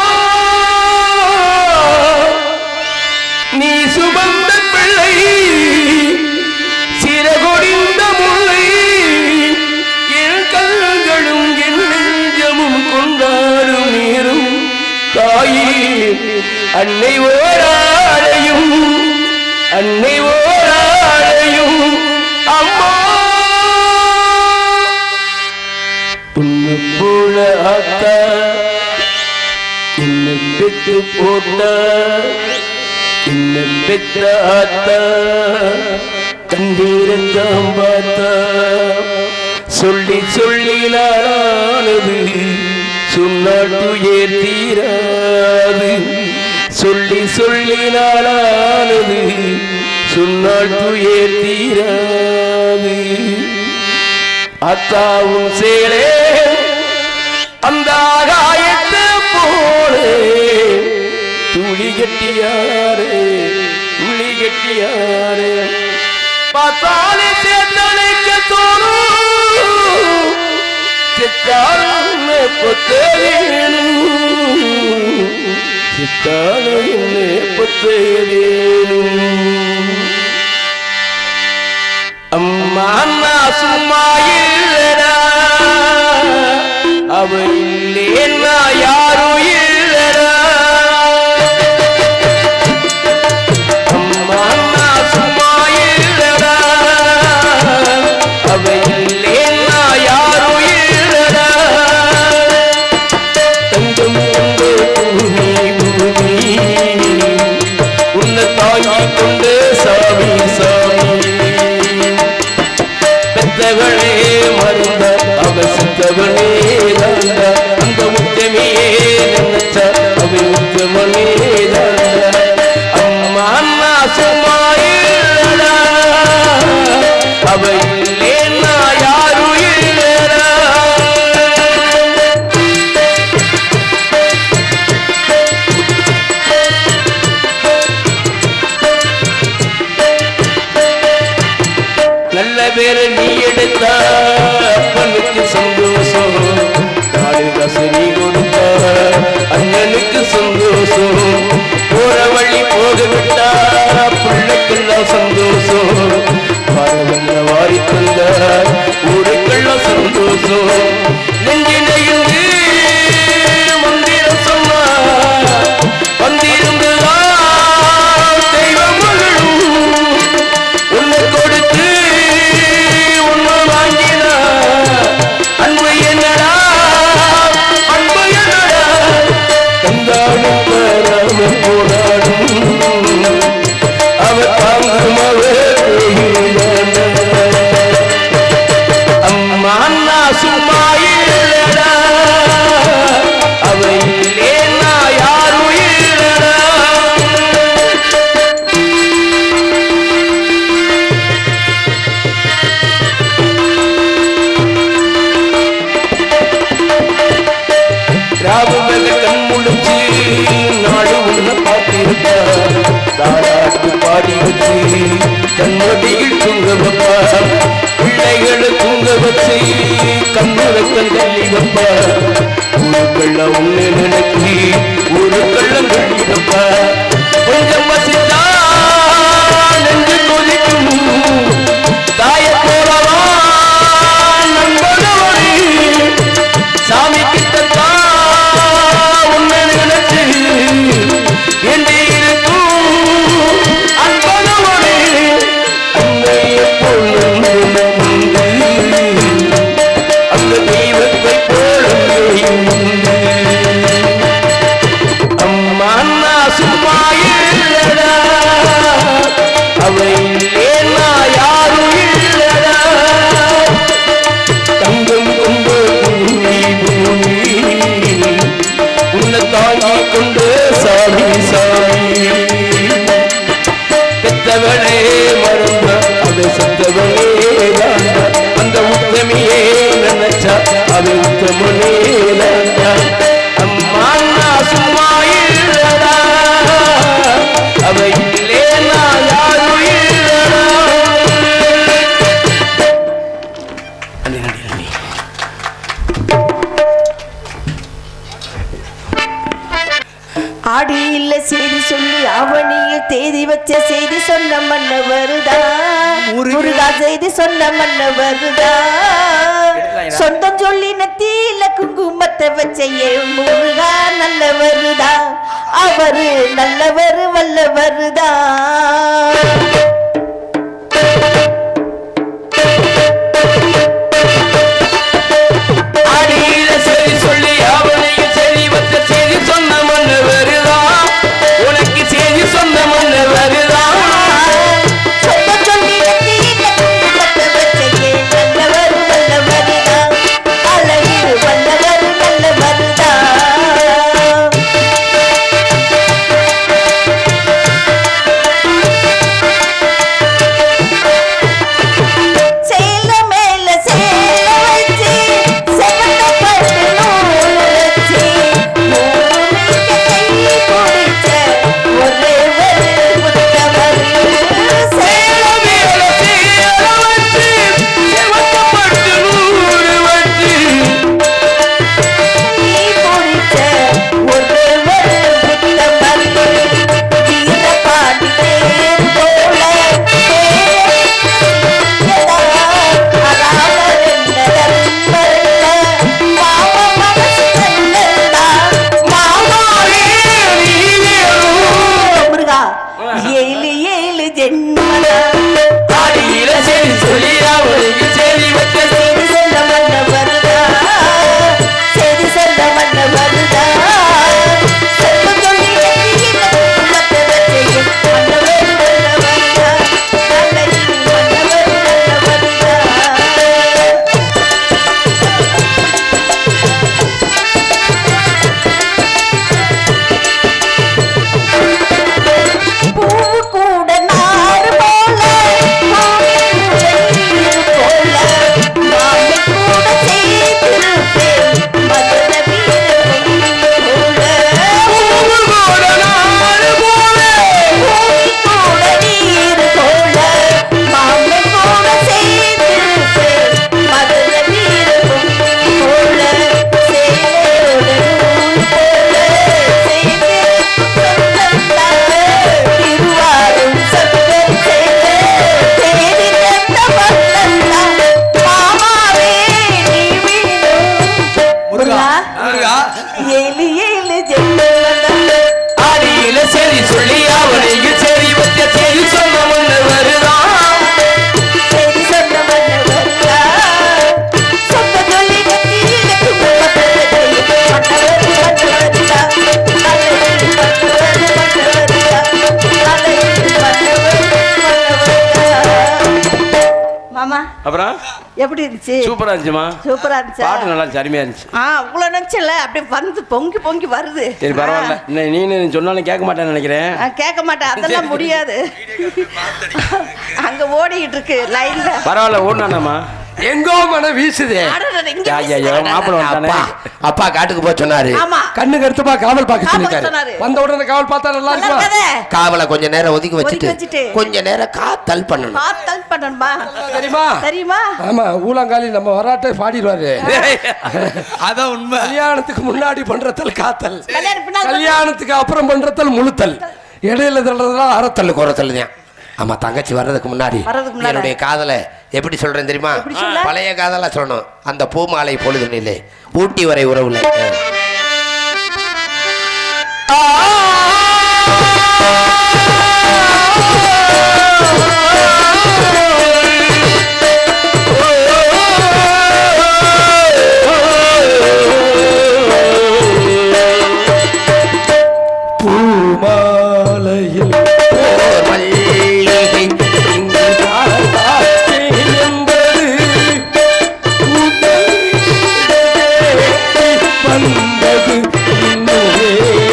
நீ சுமந்த பிள்ளை சிறகொடிந்த முல்லை, என் கண்களும் என் நெஞ்சமும் கொண்டாடும் நீரும் தாயே, அன்னை ஓராடையும் அன்னை ஓராடையும், அம்மா உன்னை போல ஆத்தா என்னை பெற்று போட்ட, என்னை பெற்ற ஆத்தா கண்டீரத்தான் பார்த்தா, சொல்லி சொல்லி நாளானது சொன்னாட்டு ஏத்தீராது, சொல்லி சொல்லி நாளானது சொன்னாட்டு ஏத்தீராது, அத்தாவும் சேலே அந்த ஆகாயத்தை போலே, துளி கட்டியாரே துளி கட்டியாரே, பார்த்தாலே சேத்தனைக்க தோணும், செத்தாலும் பொத்த வேணும், செத்தாலும் பொத்த வேணும், அம்மா அண்ணா சும்மா இல்லடா, அவ இல்லேன்னா யாரும் இல்லடா, அம்மா அண்ணா சும்மா இல்லடா, அவ இல்லேன்னா யாரும் இல்லடா, தங்கம் கொண்டு பூமி பூமி உன்னை தாங்கி கொண்டு சாமி சாமி, பெத்தவளே மருந்த அவ சித்தவளே தாண்ட, அந்த உத்தமியே நினைச்ச அவ உத்தமனே தாண்ட, அம்மா அண்ணா சும்மா இல்லடா, அவ இல்லேன்னா யாரும் இல்லடா. பேரை நீ எடுத்த அப்பனுக்கு சந்தோஷம் நாலு காசு நீ கொடுத்த அண்ணனுக்கு சந்தோஷம் போற வழி போக விட்டா பிள்ளைக்கெல்லாம் சந்தோஷம் வரவங்க வாரி தந்த ஊருக்கெல்லாம் சந்தோஷம் நெஞ்சினையும் மந்திரம் சொன்னா வந்திருந்ததா தெய்வம் உன்னை கொடுத்து உன்னை வாங்கினா அன்பு என்னடா அன்பு என்னடா தந்தாடும் தராம போராடும் அவ தாங்கும் அம்மா அண்ணா சும்மா இல்லடா அவை இல்லேன்னா யாரும் இல்லடா ராவுவத கண் முழிச்சு நாடு உன்னை பார்த்திருப்பா தாராட்டு பாடி வச்சு கண்மடியில் தூங்க வைப்பா பிள்ளைகளை தூங்க வச்சு கண்ணுறக்கம் தள்ளி வைப்பா ஊருக்கள்ள உன்னை நினைக்கி ஊருக்கள்ளம் தள்ளி வைப்பா கொஞ்சம் வசித்தா நெஞ்சு கொதிக்கும் தாய போலவா நண்பனவனே சாமி கிட்டத்தா உன்னை நினைச்சு என்று இருக்கும் அன்பனவனே அன்னை எப்பொழுதும் அந்த தெய்வத்தை போல அம்மா அண்ணா சும்மா இல்லடா அவை இல்லேன்னா யாரும் இல்லடா தங்கம் கொண்டு பூமி உன்னை தாங்கி கொண்டு சாமி சாமி பெத்தவனே மறந்த அதை செத்தவனே அந்த உத்தமியே நினைச்சா அதை உத்தமனே அம்மா அண்ணா சும்மா இல்லடா அவை இல்லேன்னா யாரும் இல்லடா ஆடி இல்ல செய்தி சொல்லி அவனியில் தேதி வச்ச செய்தி சொன்ன மன்ன வருதா முருகா செய்தி சொன்ன மன்ன வருதா சொந்தம் சொல்லி நத்தியில குங்குமத்தை வச்ச முருகா நல்ல வருதா அவரு நல்லவர் வல்ல வருதா அடியில சரி சொல்லி அவனையும் சரி வச்ச செய்தி சொன்ன மண்ணு வருதா உனக்கு செய்தி சொன்ன மண்ணு வருதா சொந்தம் சொல்லி நத்தியில குங்குமத்தை வச்ச நல்லவர் வல்ல வருதா அழகிரு வல்லவர் நல்ல வருதா பூவு கூட நாறு அப்புறம் எப்படி இருந்துச்சு? சூப்பரா இருந்துச்சுமா. சூப்பரா இருந்துச்சா? பாட்டு நல்லா இருந்துச்சு, அருமையா இருந்துச்சு. அவ்வளோ நினச்சல அப்படியே வந்து பொங்கி பொங்கி வருது. சரி பரவாயில்ல. நீ சொன்னாலும் கேட்க மாட்டேன்னு நினைக்கிறேன். கேட்க மாட்டேன், அதெல்லாம் முடியாது. அங்க ஓடிக்கிட்டு இருக்கு லைன்ல. பரவாயில்ல, ஓடுனானாமா? எங்கோ மன வீசுதே. மாப்பிள்ள வந்தானே. அப்பா காட்டுக்கு போய் சொன்னாரு. ஆமா, கண்ணு கருத்துப்பா காவல் பார்க்க சொல்லிட்டாரு. சொன்னாரு. வந்த உடனே காவல் பார்த்தா நல்லா இருக்குமா? காவலை கொஞ்ச நேரம் ஒதுக்கி வச்சுட்டு வச்சுட்டு கொஞ்ச நேரம் காத்தல் பண்ணணும். காத்தல் பண்ணணுமா? தெரியுமா? தெரியுமா? ஆமா, ஊலங்காலி நம்ம வராட்டை பாடிடுவாரு. அதான் உண்மை. கல்யாணத்துக்கு முன்னாடி பண்றதல் காத்தல், கல்யாணம் கல்யாணத்துக்கு அப்புறம் பண்றதல் முழுத்தல், இடையில தள்ளுறதுலாம் அறத்தல் குறத்தல் தான். ஆமா, தங்கச்சி வர்றதுக்கு முன்னாடி என்னுடைய காதலை எப்படி சொல்றேன் தெரியுமா? பழைய காதலா சொல்லணும். அந்த பூமாலை பொழுது நிலை ஊட்டி வரை உறவுல பூமாலையில் வந்தது இன்னும்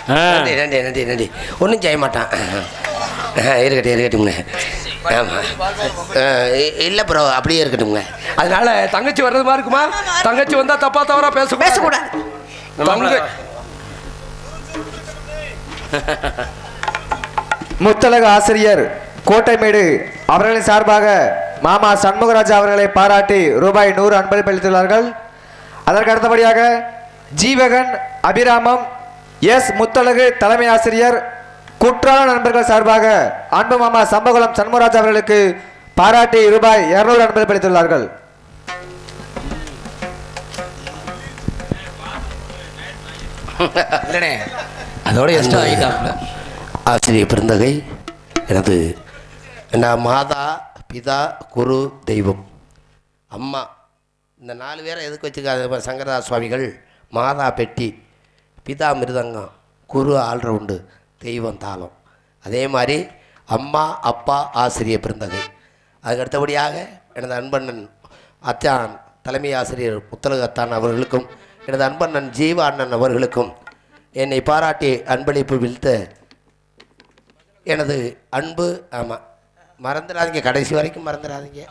நன்றி நன்றி நன்றி நன்றி ஒன்றும் செய்ய மாட்டான் இருக்கட்டுங்க ஆமாம் இல்லை ப்ரோ அப்படியே இருக்கட்டுங்க அதனால தங்கச்சி வர்றது மாதிரி இருக்குமா? தங்கச்சி வந்தா தப்பா தவறா பேசக்கூடாது. முத்தழகு ஆசிரியர் கோட்டைமேடு அவர்களின் சார்பாக மாமா சண்முகராஜ் அவர்களை பாராட்டி ரூபாய் 100 அன்பளிப்பு அளித்துள்ளார்கள். அதற்கு அடுத்தபடியாக ஜீவகன் அபிராமம் எஸ் முத்தழகு தலைமை ஆசிரியர் குற்றால நண்பர்கள் சார்பாக அன்பு மாமா சம்பகுளம் சண்முகராஜ் அவர்களுக்கு பாராட்டி ரூபாய் 200 அன்பளிப்பு அளித்துள்ளார்கள். அதோட எக்ஸ்ட்ரா ஆகிட்டாங்க. ஆசிரியர் பெருந்தகை எனது நான் மாதா பிதா குரு தெய்வம் அம்மா இந்த 4 பேரை எதுக்கு வச்சுக்காத சங்கரதாஸ் சுவாமிகள் மாதா பெட்டி பிதா மிருதங்கம் குரு ஆல்ரவுண்டு தெய்வம் தாளம். அதே மாதிரி அம்மா அப்பா ஆசிரியர் பெருந்தகை. அதுக்கு அடுத்தபடியாக எனது அன்பண்ணன் அத்தான் தலைமை ஆசிரியர் முத்தழகு அத்தான் அவர்களுக்கும் எனது அன்பண்ணன் ஜீவ அண்ணன் அவர்களுக்கும் என்னை பாராட்டி அன்பளிப்பு விழுத்த எனது அன்பு ஆமாம் மறந்துடாதீங்க, கடைசி வரைக்கும் மறந்துடாதீங்க.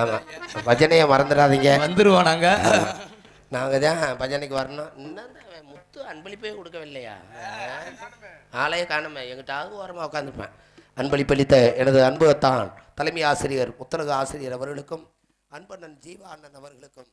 ஆமாம் பஜனையை மறந்துடாதீங்க. வந்துருவோம் நாங்கள் தான் பஜனைக்கு வரணும். இன்னும் முத்து அன்பளிப்பே கொடுக்கவில்லையா? ஆளையே காணுமே, எங்கிட்டாவது ஓரமாக உட்காந்துருப்பேன். அன்பளிப்பளித்த எனது அன்புத்தான் தலைமை ஆசிரியர் முத்தழகு ஆசிரியர் அவர்களுக்கும் அன்பண்ணன் ஜீவா அண்ணன் அவர்களுக்கும்